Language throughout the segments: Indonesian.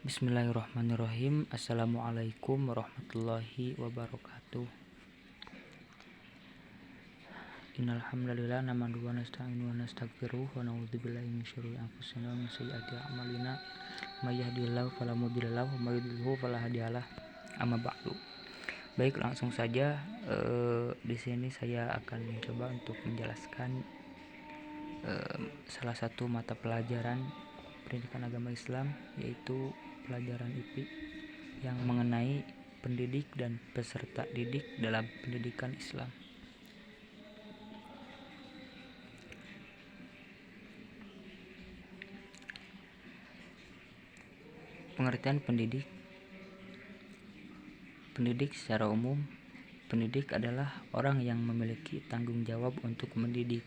Bismillahirrahmanirrahim. Assalamualaikum warahmatullahi wabarakatuh. Innal hamdalillah nahmaduhu wa nasta'inuhu wa nastaghfiruh wa na'udzubillahi min syururi anfusina wa min sayyiati a'malina. May yahdihillahu fala mudhilla lahu wa may yudhlilhu fala hadiyalah. Amma ba'du. Baik, langsung saja di sini saya akan mencoba untuk menjelaskan salah satu mata pelajaran pendidikan agama Islam, yaitu pelajaran IP yang mengenai pendidik dan peserta didik dalam pendidikan Islam. Pengertian pendidik. Pendidik secara umum, pendidik adalah orang yang memiliki tanggung jawab untuk mendidik.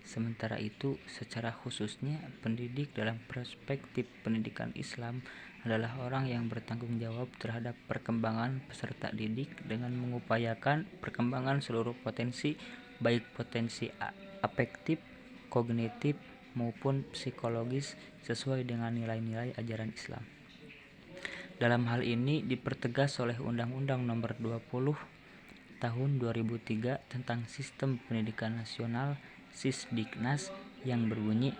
Sementara itu, secara khususnya, pendidik dalam perspektif pendidikan Islam adalah orang yang bertanggung jawab terhadap perkembangan peserta didik dengan mengupayakan perkembangan seluruh potensi, baik potensi afektif, kognitif, maupun psikologis sesuai dengan nilai-nilai ajaran Islam. Dalam hal ini dipertegas oleh Undang-Undang Nomor 20 Tahun 2003 tentang Sistem Pendidikan Nasional Sisdiknas yang berbunyi,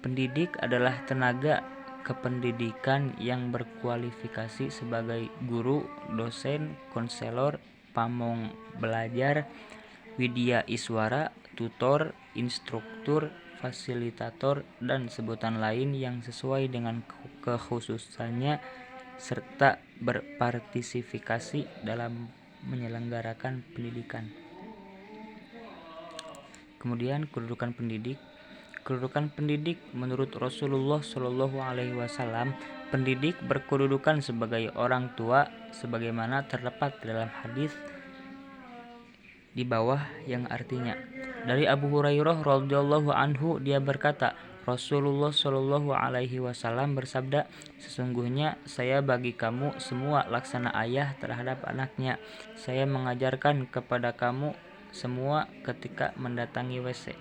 pendidik adalah tenaga kependidikan yang berkualifikasi sebagai guru, dosen, konselor, pamong belajar, widya iswara, tutor, instruktur, fasilitator, dan sebutan lain yang sesuai dengan kekhususannya serta berpartisipasi dalam menyelenggarakan pendidikan. Kemudian kedudukan pendidik. Kedudukan pendidik menurut Rasulullah SAW, pendidik berkedudukan sebagai orang tua sebagaimana terdapat dalam hadis di bawah yang artinya, dari Abu Hurairah radhiyallahu anhu, dia berkata, Rasulullah SAW bersabda, sesungguhnya saya bagi kamu semua laksana ayah terhadap anaknya. Saya mengajarkan kepada kamu semua ketika mendatangi WC.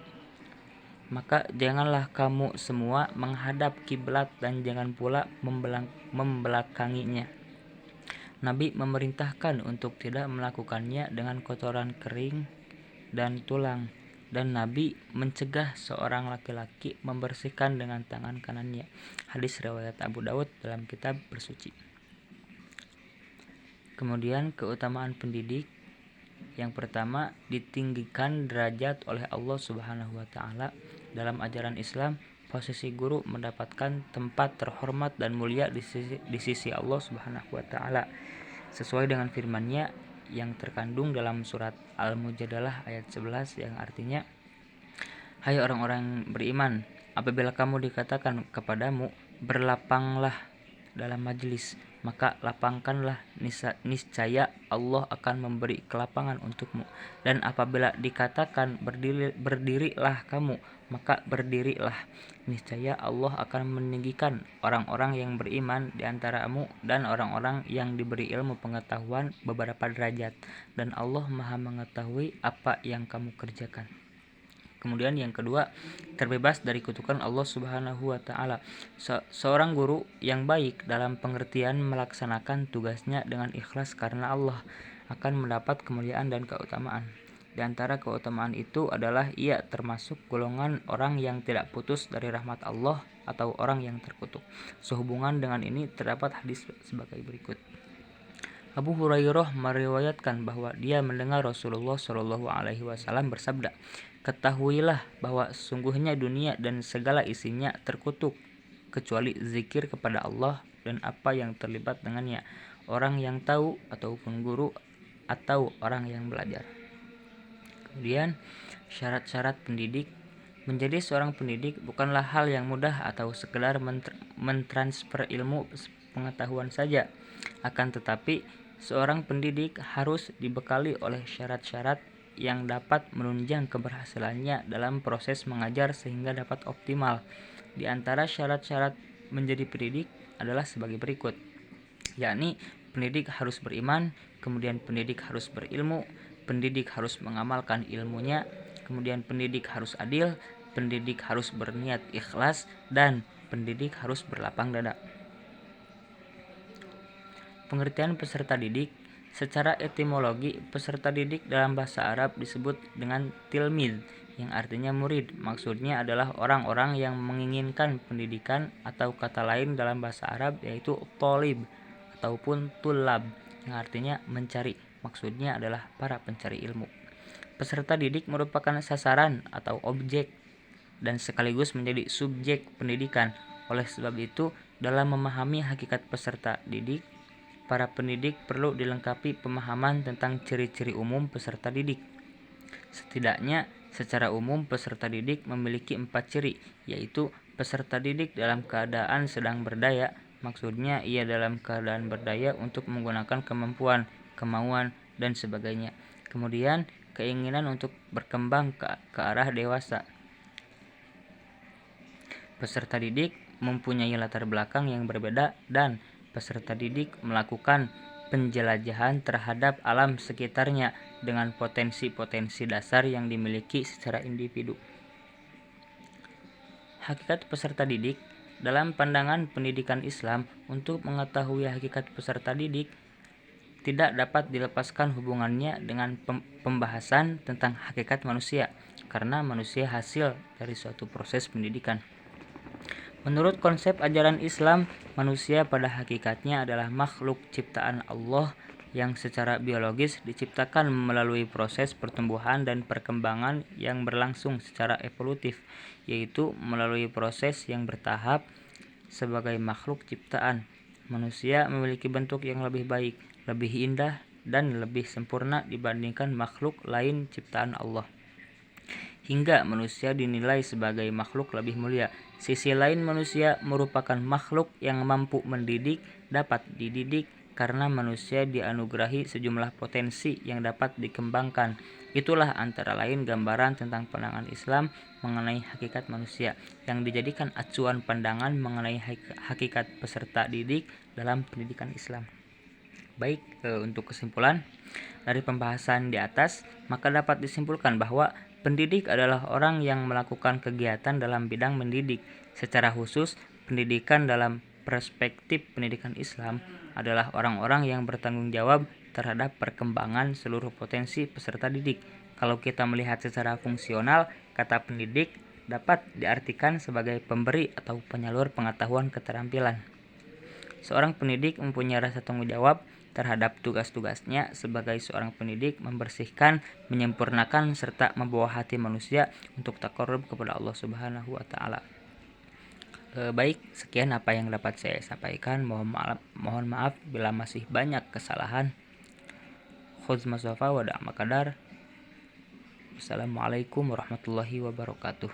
Maka janganlah kamu semua menghadap kiblat dan jangan pula membelakanginya. Nabi memerintahkan untuk tidak melakukannya dengan kotoran kering dan tulang, dan Nabi mencegah seorang laki-laki membersihkan dengan tangan kanannya. Hadis riwayat Abu Daud dalam kitab bersuci. Kemudian keutamaan pendidik. Yang pertama, ditinggikan derajat oleh Allah Subhanahu wa taala. Dalam ajaran Islam, posisi guru mendapatkan tempat terhormat dan mulia di sisi Allah Subhanahu wa taala sesuai dengan firman-Nya yang terkandung dalam surat Al-Mujadalah ayat 11 yang artinya, hai orang-orang beriman, apabila kamu dikatakan kepadamu berlapanglah dalam majelis, maka lapangkanlah, niscaya Allah akan memberi kelapangan untukmu. Dan apabila dikatakan berdirilah kamu, maka berdirilah, niscaya Allah akan meninggikan orang-orang yang beriman di antaramu dan orang-orang yang diberi ilmu pengetahuan beberapa derajat, dan Allah Maha mengetahui apa yang kamu kerjakan. Kemudian yang kedua, terbebas dari kutukan Allah Subhanahu wa taala. Seorang guru yang baik dalam pengertian melaksanakan tugasnya dengan ikhlas karena Allah akan mendapat kemuliaan dan keutamaan. Di antara keutamaan itu adalah ia termasuk golongan orang yang tidak putus dari rahmat Allah atau orang yang terkutuk. Sehubungan dengan ini terdapat hadis sebagai berikut. Abu Hurairah meriwayatkan bahwa dia mendengar Rasulullah SAW bersabda, ketahuilah bahwa sesungguhnya dunia dan segala isinya terkutuk kecuali zikir kepada Allah dan apa yang terlibat dengannya, orang yang tahu ataupun guru atau orang yang belajar. Kemudian syarat-syarat pendidik. Menjadi seorang pendidik bukanlah hal yang mudah atau sekedar mentransfer ilmu pengetahuan saja. Akan tetapi seorang pendidik harus dibekali oleh syarat-syarat yang dapat menunjang keberhasilannya dalam proses mengajar sehingga dapat optimal. Di antara syarat-syarat menjadi pendidik adalah sebagai berikut, yakni pendidik harus beriman, kemudian pendidik harus berilmu, pendidik harus mengamalkan ilmunya, kemudian pendidik harus adil, pendidik harus berniat ikhlas, dan pendidik harus berlapang dada. Pengertian peserta didik. Secara etimologi, peserta didik dalam bahasa Arab disebut dengan tilmid, yang artinya murid. Maksudnya adalah orang-orang yang menginginkan pendidikan, atau kata lain dalam bahasa Arab yaitu tolib ataupun tulab, yang artinya mencari. Maksudnya adalah para pencari ilmu. Peserta didik merupakan sasaran atau objek dan sekaligus menjadi subjek pendidikan. Oleh sebab itu, dalam memahami hakikat peserta didik, para pendidik perlu dilengkapi pemahaman tentang ciri-ciri umum peserta didik. Setidaknya, secara umum peserta didik memiliki 4 ciri, yaitu peserta didik dalam keadaan sedang berdaya. Maksudnya ia dalam keadaan berdaya untuk menggunakan kemampuan, kemauan, dan sebagainya. Kemudian, keinginan untuk berkembang ke arah dewasa. Peserta didik mempunyai latar belakang yang berbeda dan peserta didik melakukan penjelajahan terhadap alam sekitarnya dengan potensi-potensi dasar yang dimiliki secara individu. Hakikat peserta didik. Dalam pandangan pendidikan Islam, untuk mengetahui hakikat peserta didik tidak dapat dilepaskan hubungannya dengan pembahasan tentang hakikat manusia, karena manusia hasil dari suatu proses pendidikan. Menurut konsep ajaran Islam, manusia pada hakikatnya adalah makhluk ciptaan Allah yang secara biologis diciptakan melalui proses pertumbuhan dan perkembangan yang berlangsung secara evolutif, yaitu melalui proses yang bertahap. Sebagai makhluk ciptaan, manusia memiliki bentuk yang lebih baik, lebih indah, dan lebih sempurna dibandingkan makhluk lain ciptaan Allah. Hingga manusia dinilai sebagai makhluk lebih mulia. Sisi lain, manusia merupakan makhluk yang mampu mendidik, dapat dididik, karena manusia dianugerahi sejumlah potensi yang dapat dikembangkan. Itulah antara lain gambaran tentang pandangan Islam mengenai hakikat manusia, yang dijadikan acuan pandangan mengenai hakikat peserta didik dalam pendidikan Islam. Baik, untuk kesimpulan dari pembahasan di atas, maka dapat disimpulkan bahwa pendidik adalah orang yang melakukan kegiatan dalam bidang mendidik. Secara khusus, pendidikan dalam perspektif pendidikan Islam adalah orang-orang yang bertanggung jawab terhadap perkembangan seluruh potensi peserta didik. Kalau kita melihat secara fungsional, kata pendidik dapat diartikan sebagai pemberi atau penyalur pengetahuan keterampilan. Seorang pendidik mempunyai rasa tanggung jawab terhadap tugas-tugasnya sebagai seorang pendidik, membersihkan, menyempurnakan, serta membawa hati manusia untuk taqarrub kepada Allah Subhanahu wa Ta'ala. Baik, sekian apa yang dapat saya sampaikan. Mohon maaf bila masih banyak kesalahan. Khudz masafa wa da'ma qadar. Assalamualaikum warahmatullahi wabarakatuh.